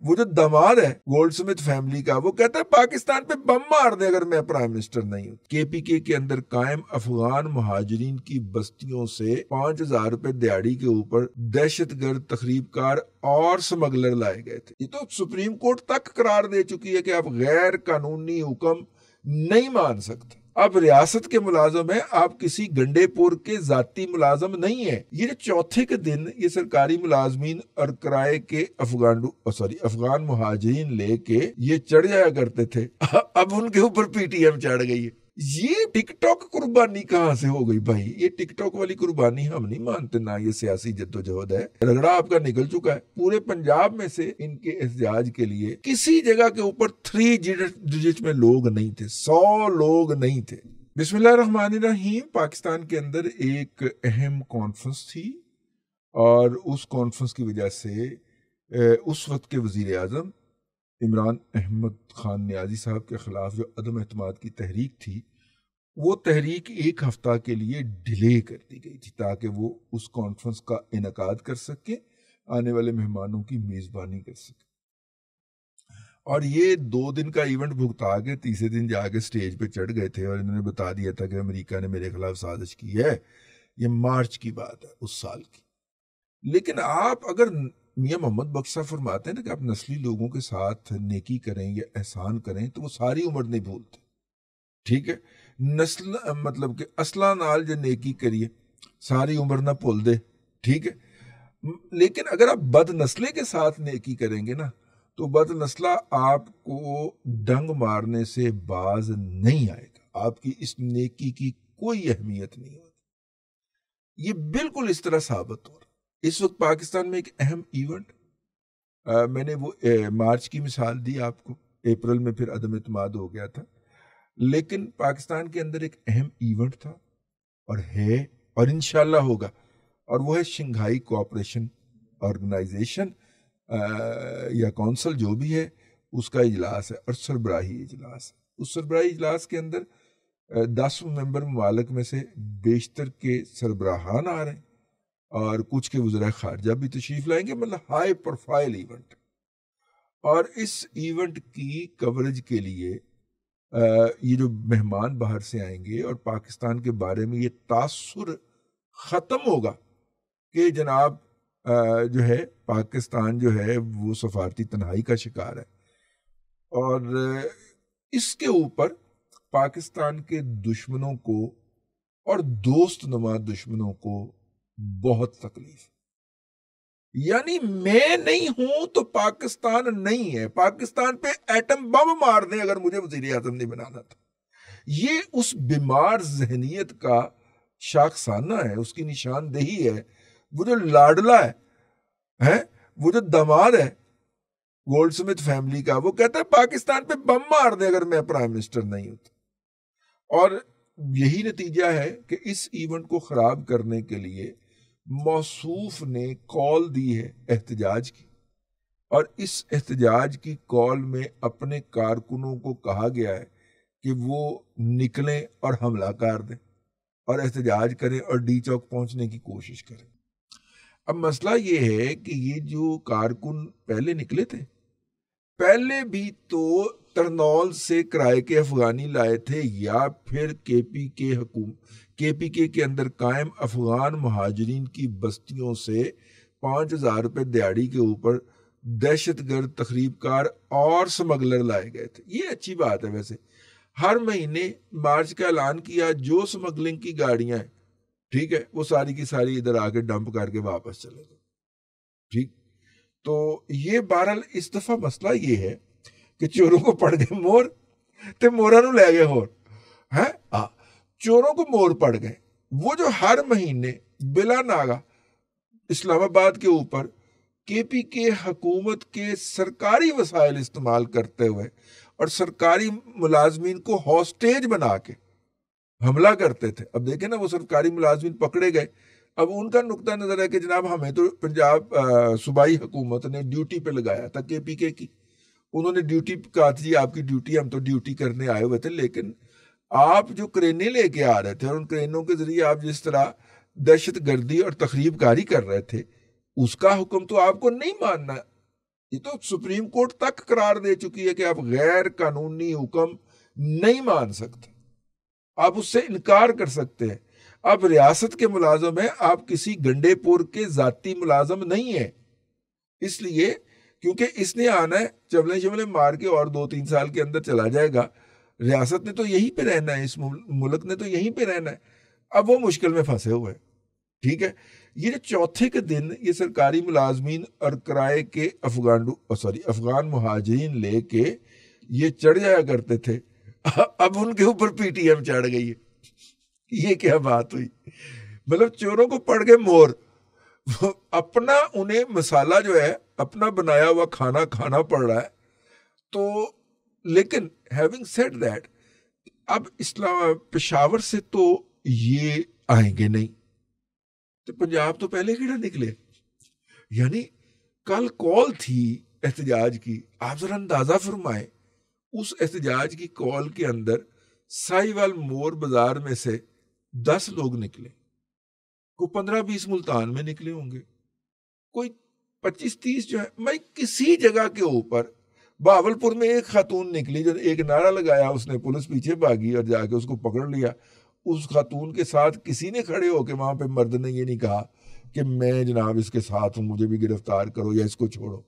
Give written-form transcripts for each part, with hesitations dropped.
وہ جو داماد ہے گولڈ سمتھ فیملی کا، وہ کہتا ہے پاکستان پہ بم مار دے اگر میں پرائم منسٹر نہیں ہوں۔ KPK کے اندر قائم افغان مہاجرین کی بستیوں سے 5,000 روپے دیہڑی کے اوپر دہشت گرد، تخریب کار اور سمگلر لائے گئے تھے۔ یہ تو سپریم کورٹ تک قرار دے چکی ہے کہ آپ غیر قانونی حکم نہیں مان سکتے۔ اب ریاست کے ملازم ہیں، آپ کسی گنڈے پور کے ذاتی ملازم نہیں ہیں۔ یہ جو چوتھے کے دن یہ سرکاری ملازمین اور کرائے کے افغان مہاجرین لے کے یہ چڑھ جایا کرتے تھے، اب ان کے اوپر PTM چڑھ گئی ہے۔ یہ ٹک ٹاک قربانی کہاں سے ہو گئی بھائی؟ یہ ٹک ٹاک والی قربانی ہم نہیں مانتے، نہ یہ سیاسی جدوجہد ہے۔ رگڑا آپ کا نکل چکا ہے۔ پورے پنجاب میں سے ان کے احتجاج کے لیے کسی جگہ کے اوپر 3 ڈیجٹ میں لوگ نہیں تھے، 100 لوگ نہیں تھے۔ بسم اللہ الرحمن الرحیم۔ پاکستان کے اندر ایک اہم کانفرنس تھی اور اس کانفرنس کی وجہ سے اس وقت کے وزیر اعظم عمران احمد خان نیازی صاحب کے خلاف جو عدم اعتماد کی تحریک تھی، وہ تحریک 1 ہفتہ کے لیے ڈیلے کر دی گئی تھی تاکہ وہ اس کانفرنس کا انعقاد کر سکے، آنے والے مہمانوں کی میزبانی کر سکے۔ اور یہ 2 دن کا ایونٹ بھگتا کے تیسرے دن جا کے سٹیج پہ چڑھ گئے تھے اور انہوں نے بتا دیا تھا کہ امریکہ نے میرے خلاف سازش کی ہے۔ یہ مارچ کی بات ہے اس سال کی۔ لیکن آپ اگر میاں محمد بخش صاحب فرماتے ہیں نا کہ آپ نسلی لوگوں کے ساتھ نیکی کریں یا احسان کریں تو وہ ساری عمر نہیں بھولتے، ٹھیک ہے؟ نسل مطلب کہ اصلا نال جو نیکی کریے ساری عمر نہ بھول دے، ٹھیک ہے؟ لیکن اگر آپ بد نسلے کے ساتھ نیکی کریں گے نا تو بد نسلہ آپ کو ڈنگ مارنے سے باز نہیں آئے گا، آپ کی اس نیکی کی کوئی اہمیت نہیں ہوتی۔ یہ بالکل اس طرح ثابت ہو رہا۔ اس وقت پاکستان میں ایک اہم ایونٹ، میں نے وہ مارچ کی مثال دی آپ کو، اپریل میں پھر عدم اعتماد ہو گیا تھا، لیکن پاکستان کے اندر ایک اہم ایونٹ تھا اور ہے اور انشاءاللہ ہوگا، اور وہ ہے شنگھائی کوآپریشن آرگنائزیشن یا کونسل جو بھی ہے، اس کا اجلاس ہے اور سربراہی اجلاس ہے۔ اس سربراہی اجلاس کے اندر 10 ممبر ممالک میں سے بیشتر کے سربراہان آ رہے ہیں اور کچھ کے وزراء خارجہ بھی تشریف لائیں گے، مطلب ہائی پروفائل ایونٹ۔ اور اس ایونٹ کی کوریج کے لیے یہ جو مہمان باہر سے آئیں گے اور پاکستان کے بارے میں یہ تاثر ختم ہوگا کہ جناب جو ہے پاکستان جو ہے وہ سفارتی تنہائی کا شکار ہے، اور اس کے اوپر پاکستان کے دشمنوں کو اور دوست نما دشمنوں کو بہت تکلیف، یعنی میں نہیں ہوں تو پاکستان نہیں ہے، پاکستان پہ ایٹم بم مار دیں اگر مجھے وزیر اعظم نہیں بنانا تھا۔ یہ اس بیمار ذہنیت کا شاخسانہ ہے، اس کی نشاندہی ہے۔ وہ جو لاڈلا ہے، وہ جو داماد ہے گولڈ سمتھ فیملی کا، وہ کہتا ہے پاکستان پہ بم مار دے اگر میں پرائم منسٹر نہیں ہوتا۔ اور یہی نتیجہ ہے کہ اس ایونٹ کو خراب کرنے کے لیے موصوف نے کال دی ہے احتجاج کی، اور اس احتجاج کی کال میں اپنے کارکنوں کو کہا گیا ہے کہ وہ نکلیں اور حملہ کر دیں اور احتجاج کریں اور ڈی چوک پہنچنے کی کوشش کریں۔ اب مسئلہ یہ ہے کہ یہ جو کارکن پہلے نکلے تھے، پہلے بھی تو ترنول سے کرائے کے افغانی لائے تھے، یا پھر KPK کے اندر قائم افغان مہاجرین کی بستیوں سے 5,000 روپے دیہڑی کے اوپر دہشت گرد، تخریب کار اور سمگلر لائے گئے تھے۔ یہ اچھی بات ہے، ویسے ہر مہینے مارچ کا اعلان کیا جو سمگلنگ کی گاڑیاں ہیں، ٹھیک ہے، وہ ساری کی ساری ادھر آ کے ڈمپ کر کے واپس چلے گئے، ٹھیک۔ تو یہ بہرحال اس دفعہ مسئلہ یہ ہے کہ چوروں کو پڑ گئے مور تے موراں نوں لے گئے ہور، چوروں کو مور پڑ گئے۔ وہ جو ہر مہینے بلا ناغہ اسلام آباد کے اوپر KPK حکومت کے سرکاری وسائل استعمال کرتے ہوئے اور سرکاری ملازمین کو ہاسٹیج بنا کے حملہ کرتے تھے، اب دیکھیں نا وہ سرکاری ملازمین پکڑے گئے۔ اب ان کا نقطہ نظر ہے کہ جناب ہمیں تو پنجاب صوبائی حکومت نے ڈیوٹی پہ لگایا تھا KPK کی، انہوں نے ڈیوٹی کہا تھی جی آپ کی ڈیوٹی، ہم تو ڈیوٹی کرنے آئے ہوئے تھے، لیکن آپ جو کرینے لے کے آ رہے تھے اور ان کرینوں کے ذریعے آپ جس طرح دہشت گردی اور تخریب کاری کر رہے تھے، اس کا حکم تو آپ کو نہیں ماننا، یہ تو سپریم کورٹ تک قرار دے چکی ہے کہ آپ غیر قانونی حکم نہیں مان سکتے، آپ اس سے انکار کر سکتے ہیں. آپ ریاست کے ملازم ہیں، آپ کسی گنڈے پور کے ذاتی ملازم نہیں ہیں. اس لیے کیونکہ اس نے آنا ہے، چبلے شبلے مار کے اور 2-3 سال کے اندر چلا جائے گا. ریاست نے تو یہیں پہ رہنا ہے، اس ملک نے تو یہیں پہ رہنا ہے. اب وہ مشکل میں پھنسے ہوئے. ٹھیک ہے، یہ جو چوتھے کے دن یہ سرکاری ملازمین اور کرائے کے افغان مہاجرین لے کے یہ چڑھ جایا کرتے تھے، اب ان کے اوپر پی ٹی ایم چڑھ گئی ہے. یہ کیا بات ہوئی؟ مطلب چوروں کو پڑ گئے مور. اپنا انہیں مسالہ جو ہے اپنا بنایا ہوا کھانا کھانا پڑ رہا ہے. تو لیکن ہیونگ سیڈ دیٹ، اب پشاور سے تو یہ آئیں گے نہیں، تو پنجاب تو پہلے کیڑا نکلے. یعنی کل کال تھی احتجاج کی، آپ ذرا اندازہ فرمائیں اس احتجاج کی کال کے اندر ساہیوال مور بازار میں سے 10 لوگ نکلے، کوئی 15-20 ملتان میں نکلے ہوں گے، کوئی 25-30 جو ہے. میں کسی جگہ کے اوپر بہاولپور میں ایک خاتون نکلی جو ایک نعرہ لگایا، اس نے پولیس پیچھے بھاگی اور جا کے اس کو پکڑ لیا. اس خاتون کے ساتھ کسی نے کھڑے ہو کے وہاں پہ مرد نے یہ نہیں کہا کہ میں جناب اس کے ساتھ ہوں، مجھے بھی گرفتار کرو یا اس کو چھوڑو.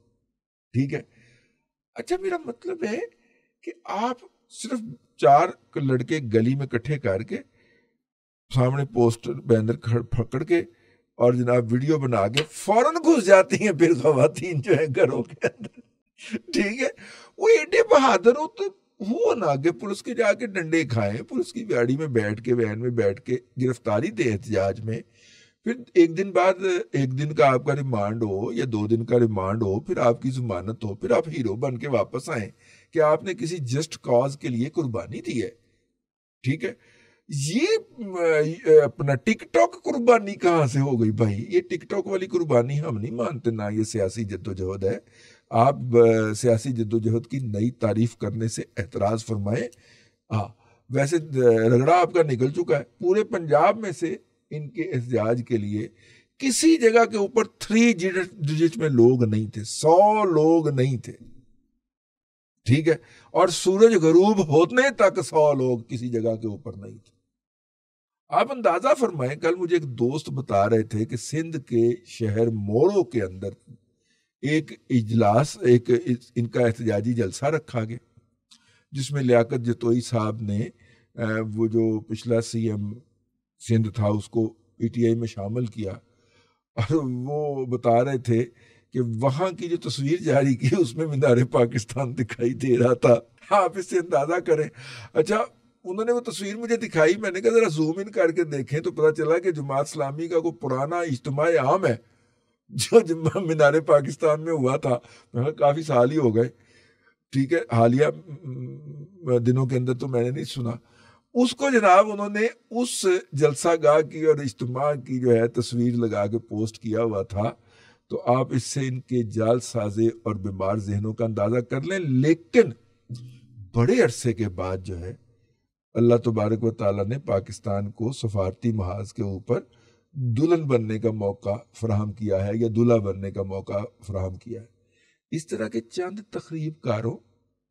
ٹھیک ہے. اچھا، میرا مطلب ہے کہ آپ صرف 4 لڑکے گلی میں کٹھے کر کے سامنے پوسٹر بینر پکڑ کے اور جناب ویڈیو بنا کے فوراً گھس جاتی ہیں پھر خواتین جو ہیں گھروں کے اندر. ٹھیک ہے، وہ ایڈے بہادر ہو تو ہو نا کہ پولیس کے جا کے ڈنڈے کھائیں، پولیس کی گاڑی میں بیٹھ کے وین میں بیٹھ کے گرفتاری دے احتجاج میں، پھر ایک دن بعد 1 دن کا آپ کا ریمانڈ ہو یا 2 دن کا ریمانڈ ہو، پھر آپ کی ضمانت ہو، پھر آپ ہیرو بن کے واپس آئیں کہ آپ نے کسی جسٹ کاز کے لیے قربانی دی ہے. ٹھیک ہے، یہ اپنا ٹک ٹاک قربانی کہاں سے ہو گئی بھائی؟ یہ ٹک ٹاک والی قربانی ہم نہیں مانتے، نہ یہ سیاسی جدوجہد ہے. آپ سیاسی جدوجہد کی نئی تعریف کرنے سے اعتراض فرمائیں. ویسے رگڑا آپ کا نکل چکا ہے. پورے پنجاب میں سے ان کے احتجاج کے لیے کسی جگہ کے اوپر 3 ڈیجٹ میں لوگ نہیں تھے، 100 لوگ نہیں تھے. ٹھیک ہے، اور سورج غروب ہونے تک 100 لوگ کسی جگہ کے اوپر نہیں تھے. آپ اندازہ فرمائیں، کل مجھے ایک دوست بتا رہے تھے کہ سندھ کے شہر مورو کے اندر ایک اجلاس، ایک ان کا احتجاجی جلسہ رکھا گیا جس میں لیاقت جتوئی صاحب نے وہ جو پچھلا سی ایم سندھ تھا اس کو پی ٹی آئی میں شامل کیا، اور وہ بتا رہے تھے کہ وہاں کی جو تصویر جاری کی اس میں مینار پاکستان دکھائی دے رہا تھا. آپ اس سے اندازہ کریں. اچھا، انہوں نے وہ تصویر مجھے دکھائی، میں نے کہا ذرا زوم ان کر کے دیکھیں تو پتہ چلا کہ جماعت اسلامی کا کوئی پرانا اجتماع عام ہے جو مینار پاکستان میں ہوا تھا. کافی سال ہی ہو گئے. ٹھیک ہے، حالیہ دنوں کے اندر تو میں نے نہیں سنا. اس کو جناب انہوں نے اس جلسہ گاہ کی اور اجتماع کی جو ہے تصویر لگا کے پوسٹ کیا ہوا تھا. تو آپ اس سے ان کے جال سازے اور بیمار ذہنوں کا اندازہ کر لیں. لیکن بڑے عرصے کے بعد جو ہے اللہ تبارک و تعالیٰ نے پاکستان کو سفارتی محاذ کے اوپر دلہن بننے کا موقع فراہم کیا ہے یا دلہا بننے کا موقع فراہم کیا ہے. اس طرح کے چند تخریب کاروں،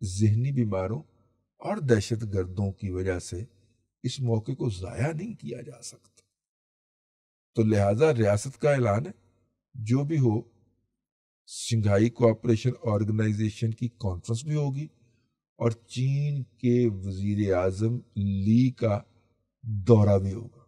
ذہنی بیماروں اور دہشت گردوں کی وجہ سے اس موقع کو ضائع نہیں کیا جا سکتا. تو لہٰذا ریاست کا اعلان ہے، جو بھی ہو شنگھائی کوآپریشن آرگنائزیشن کی کانفرنس بھی ہوگی اور چین کے وزیر اعظم لی کا دورہ بھی ہوگا.